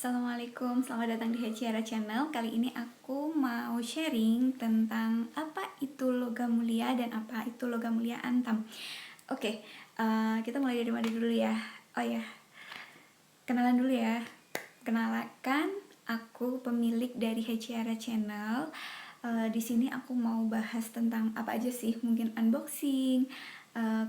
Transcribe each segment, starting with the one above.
Assalamualaikum, selamat datang di Heciara Channel. Kali ini aku mau sharing tentang apa itu logam mulia dan apa itu logam mulia Antam. Oke, kita mulai dari mana dulu ya? Oh ya, kenalan dulu ya. Kenalkan, aku pemilik dari Heciara Channel. Di sini aku mau bahas tentang apa aja sih? Mungkin unboxing,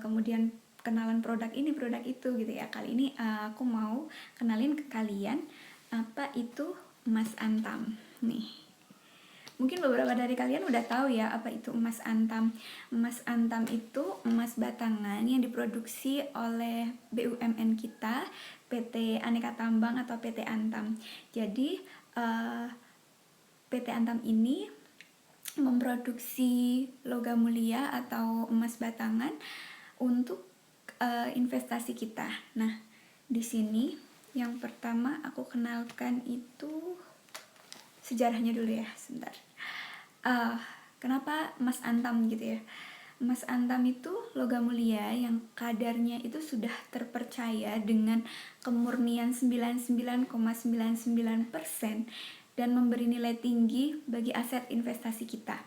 kemudian kenalan produk ini, produk itu gitu ya. Kali ini aku mau kenalin ke kalian apa itu emas antam nih. Mungkin beberapa dari kalian udah tahu ya apa itu emas antam. Emas antam itu emas batangan yang diproduksi oleh BUMN kita, PT Aneka Tambang atau PT Antam. Jadi PT Antam ini memproduksi logam mulia atau emas batangan untuk investasi kita. Nah, di sini yang pertama aku kenalkan itu sejarahnya dulu ya, sebentar. Kenapa emas antam gitu ya? Emas antam itu logam mulia yang kadarnya itu sudah terpercaya dengan kemurnian 99,99% dan memberi nilai tinggi bagi aset investasi kita.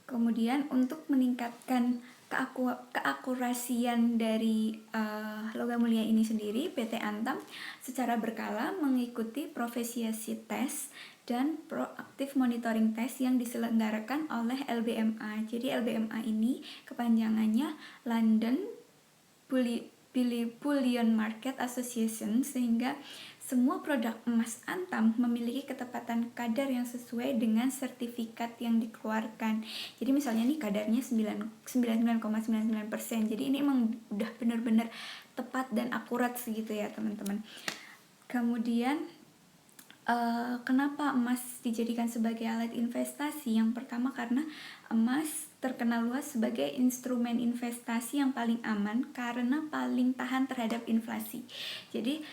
Kemudian untuk meningkatkan keakurasian dari logam mulia ini sendiri, PT Antam secara berkala mengikuti profesiasi tes dan proaktif monitoring tes yang diselenggarakan oleh LBMA. Jadi LBMA ini kepanjangannya London Bullion Market Association, sehingga semua produk emas antam memiliki ketepatan kadar yang sesuai dengan sertifikat yang dikeluarkan. Jadi misalnya nih kadarnya 99,99%. Jadi ini emang udah benar-benar tepat dan akurat segitu ya teman-teman. Kemudian kenapa emas dijadikan sebagai alat investasi? Yang pertama karena emas terkenal luas sebagai instrumen investasi yang paling aman karena paling tahan terhadap inflasi. Jadi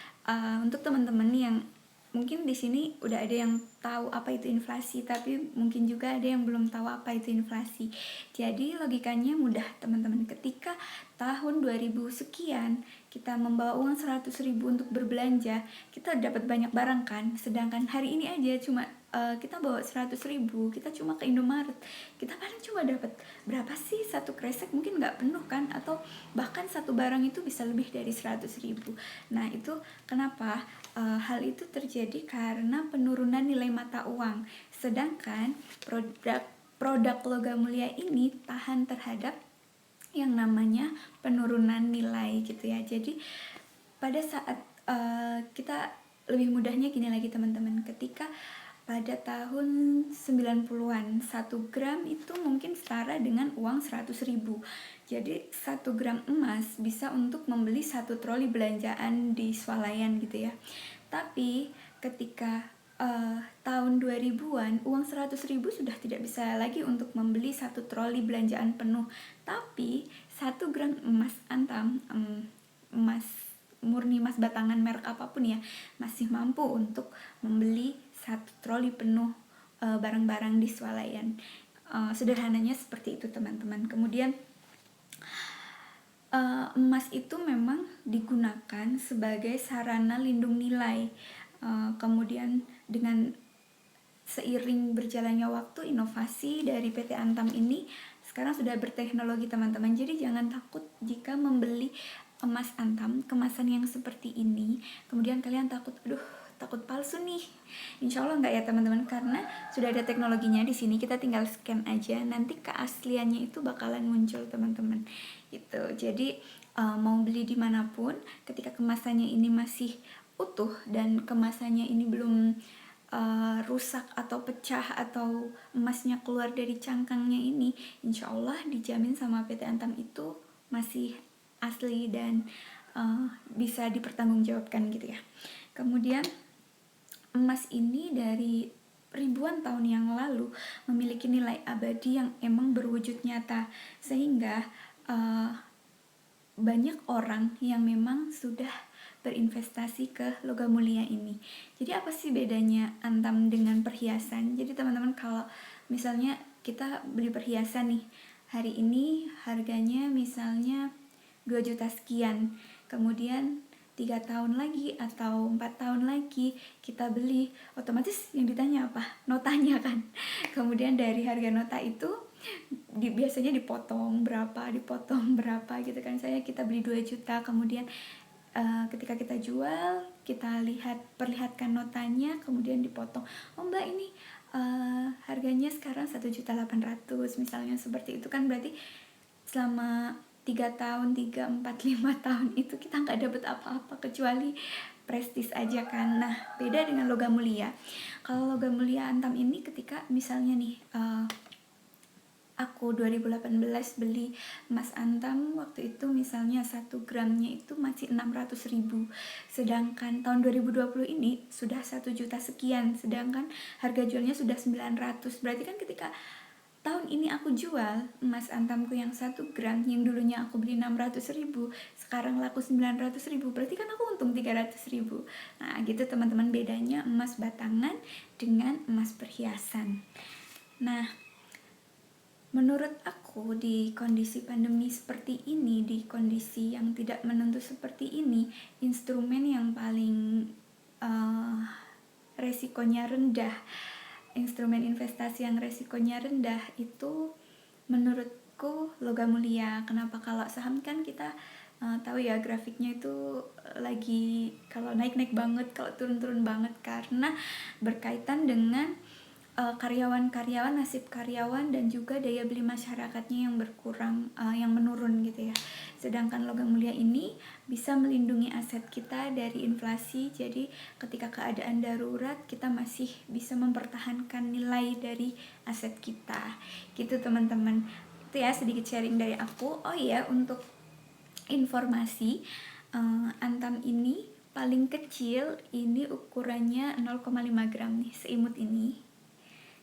untuk teman-teman yang mungkin di sini udah ada yang tahu apa itu inflasi, tapi mungkin juga ada yang belum tahu apa itu inflasi. Jadi logikanya mudah teman-teman, ketika tahun 2000 sekian kita membawa uang 100.000 untuk berbelanja, kita dapat banyak barang kan. Sedangkan hari ini aja cuma kita bawa 100.000, kita cuma ke Indomaret, kita paling cuma dapat berapa sih, satu kresek mungkin nggak penuh kan, atau bahkan satu barang itu bisa lebih dari 100.000. Nah itu kenapa hal itu terjadi, karena penurunan nilai mata uang. Sedangkan produk logam mulia ini tahan terhadap yang namanya penurunan nilai gitu ya. Jadi pada saat kita lebih mudahnya gini lagi teman-teman, ketika pada tahun 90-an 1 gram itu mungkin setara dengan uang 100.000. Jadi 1 gram emas bisa untuk membeli 1 troli belanjaan di swalayan gitu ya. Tapi ketika tahun 2000-an uang 100.000 sudah tidak bisa lagi untuk membeli 1 troli belanjaan penuh. Tapi 1 gram emas antam, emas murni, emas batangan merek apapun ya, masih mampu untuk membeli 1 troli penuh barang-barang di swalayan. Sederhananya seperti itu teman-teman. Kemudian emas itu memang digunakan sebagai sarana lindung nilai. Kemudian dengan seiring berjalannya waktu, inovasi dari PT Antam ini sekarang sudah berteknologi teman-teman. Jadi jangan takut jika membeli emas antam kemasan yang seperti ini, kemudian kalian takut palsu nih. Insya Allah enggak ya teman-teman, karena sudah ada teknologinya di sini. Kita tinggal scan aja, nanti keasliannya itu bakalan muncul teman-teman. Gitu. Jadi mau beli dimanapun, ketika kemasannya ini masih utuh dan kemasannya ini belum rusak atau pecah atau emasnya keluar dari cangkangnya ini, insya Allah dijamin sama PT Antam itu masih asli dan bisa dipertanggungjawabkan gitu ya. Kemudian emas ini dari ribuan tahun yang lalu memiliki nilai abadi yang emang berwujud nyata, sehingga banyak orang yang memang sudah berinvestasi ke logam mulia ini. Jadi apa sih bedanya antam dengan perhiasan? Jadi teman-teman, kalau misalnya kita beli perhiasan nih, hari ini harganya misalnya 2 juta sekian, kemudian 3 tahun lagi atau 4 tahun lagi kita beli, otomatis yang ditanya apa? Notanya kan. Kemudian dari harga nota itu biasanya dipotong berapa gitu kan. Saya kita beli 2 juta, kemudian ketika kita jual, kita perlihatkan notanya, kemudian dipotong. Oh mbak, ini harganya sekarang 1.800.000 misalnya, seperti itu kan. Berarti selama 3 tahun, 3, 4, 5 tahun itu kita nggak dapat apa-apa kecuali prestis aja kan. Nah, beda dengan logam mulia. Kalau logam mulia antam ini, ketika misalnya nih aku 2018 beli emas antam, waktu itu misalnya 1 gramnya itu masih 600.000, sedangkan tahun 2020 ini sudah 1 juta sekian, sedangkan harga jualnya sudah 900. Berarti kan ketika tahun ini aku jual emas antamku yang 1 gram, yang dulunya aku beli 600.000, sekarang laku 900.000, berarti kan aku untung 300.000. Nah gitu teman-teman, bedanya emas batangan dengan emas perhiasan. Nah, menurut aku di kondisi pandemi seperti ini, di kondisi yang tidak menentu seperti ini, instrumen yang paling resikonya rendah, instrumen investasi yang resikonya rendah itu menurutku logam mulia. Kenapa? Kalau saham kan kita tahu ya, grafiknya itu lagi kalau naik-naik banget, kalau turun-turun banget, karena berkaitan dengan karyawan-karyawan, nasib karyawan, dan juga daya beli masyarakatnya yang berkurang, yang menurun gitu ya. Sedangkan logam mulia ini bisa melindungi aset kita dari inflasi, jadi ketika keadaan darurat kita masih bisa mempertahankan nilai dari aset kita gitu teman-teman. Itu ya sedikit sharing dari aku. Oh iya, untuk informasi, antam ini paling kecil ini ukurannya 0,5 gram nih, seimut ini.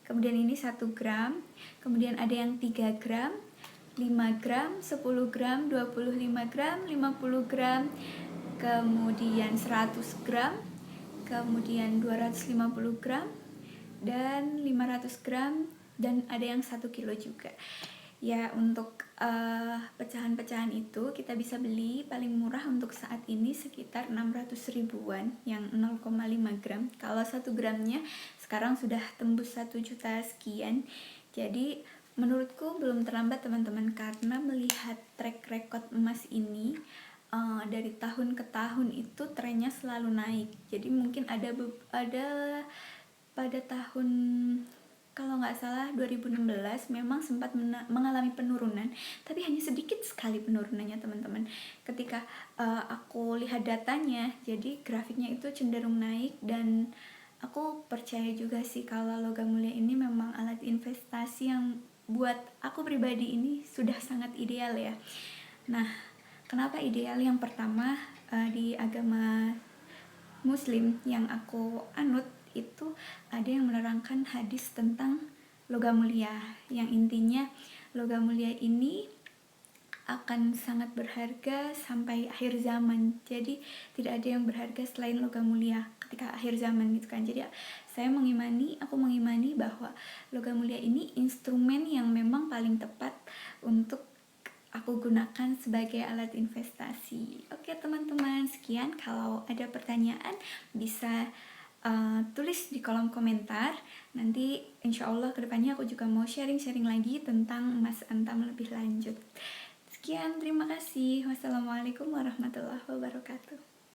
Kemudian ini 1 gram, kemudian ada yang 3 gram, 5 gram, 10 gram, 25 gram, 50 gram, kemudian 100 gram, kemudian 250 gram, dan 500 gram, dan ada yang 1 kilo juga. Ya, untuk pecahan-pecahan itu kita bisa beli paling murah untuk saat ini sekitar 600 ribuan yang 0,5 gram. Kalau 1 gramnya sekarang sudah tembus 1 juta sekian. Jadi menurutku belum terlambat teman-teman, karena melihat track record emas ini dari tahun ke tahun itu trennya selalu naik. Jadi mungkin ada pada tahun, kalau nggak salah 2016 memang sempat mengalami penurunan, tapi hanya sedikit sekali penurunannya teman-teman. Ketika aku lihat datanya, jadi grafiknya itu cenderung naik, dan aku percaya juga sih kalau logam mulia ini memang alat investasi yang buat aku pribadi ini sudah sangat ideal ya. Nah, kenapa ideal? Yang pertama, di agama Muslim yang aku anut itu ada yang menerangkan hadis tentang logam mulia, yang intinya logam mulia ini akan sangat berharga sampai akhir zaman. Jadi tidak ada yang berharga selain logam mulia ketika akhir zaman gitu kan. Jadi aku mengimani bahwa logam mulia ini instrumen yang memang paling tepat untuk aku gunakan sebagai alat investasi. Oke teman-teman, sekian. Kalau ada pertanyaan bisa tulis di kolom komentar. Nanti insya Allah kedepannya aku juga mau sharing-sharing lagi tentang emas antam lebih lanjut. Sekian, terima kasih. Wassalamualaikum warahmatullahi wabarakatuh.